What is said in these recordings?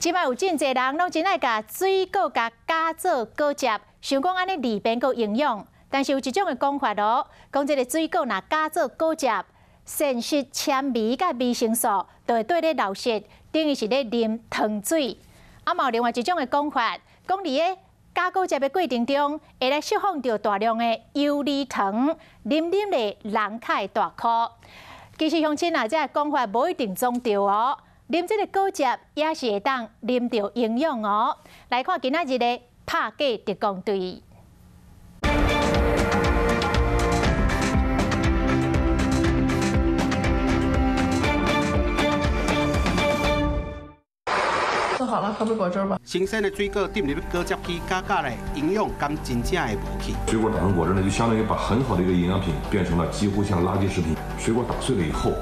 即摆有真侪人拢真爱甲水果甲加做果汁，想讲安尼利便够营养。但是有一种的讲法咯，讲这个水果若加做果汁，膳食纤维甲维生素就会对咧流失，等于是咧啉糖水。啊，嘛有另外一种的讲法，讲伫咧加果汁的过程中，会来释放到大量的游离糖，啉咧人较会大哭。其实乡亲啊，这讲法无一定总对哦。啉这个果汁也是会当啉到营养哦。来看今仔日的拍假特工队。做好了，喝杯果汁吧。新鲜的水果浸入果汁机，加咧营养感真正会无去。水果打成果汁呢，就相当于把很好的一个营养品变成了几乎像垃圾食品。水果打碎了以后，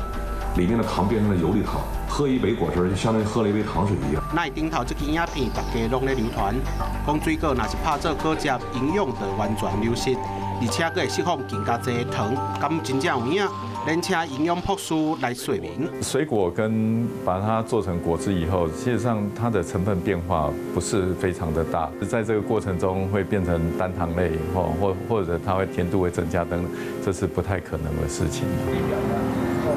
里面的糖变成了游离糖，喝一杯果汁就相当于喝了一杯糖水一样。那顶头这支影片，大家拢咧流传，讲水果若是拍做果汁，营养就完全流失，而且佫会释放更加侪糖，敢真正有影？连请营养博士来说明。水果跟把它做成果汁以后，事实上它的成分变化不是非常的大，在这个过程中会变成单糖类，或者它会甜度会增加等等，这是不太可能的事情。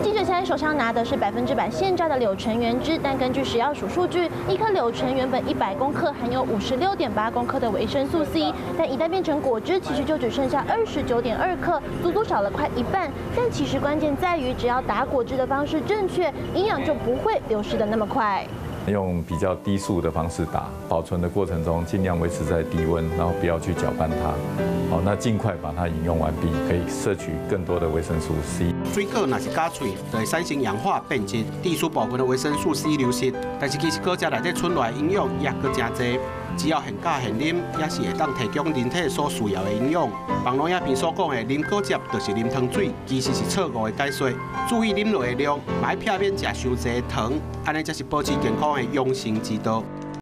记者现在手上拿的是100%现榨的柳橙原汁，但根据食药署数据，一颗柳橙原本100公克含有56.8公克的维生素 C， 但一旦变成果汁，其实就只剩下29.2克，足足少了快一半。但其实关键在于，只要打果汁的方式正确，营养就不会流失的那么快。用比较低速的方式打，保存的过程中尽量维持在低温，然后不要去搅拌它。好，那尽快把它饮用完毕，可以摄取更多的维生素 C。水果若是加脆，就会产生氧化变质，低出部分的维生素 C 流失。但是其实果汁内底存在营养也搁真多，只要现加现啉，也是会当提供人体所需要的营养。网络影片所讲的啉果汁就是啉糖水，其实是错误的解说。注意啉落的量，莫撇免食伤济糖，安尼才是保持健康的养生之道。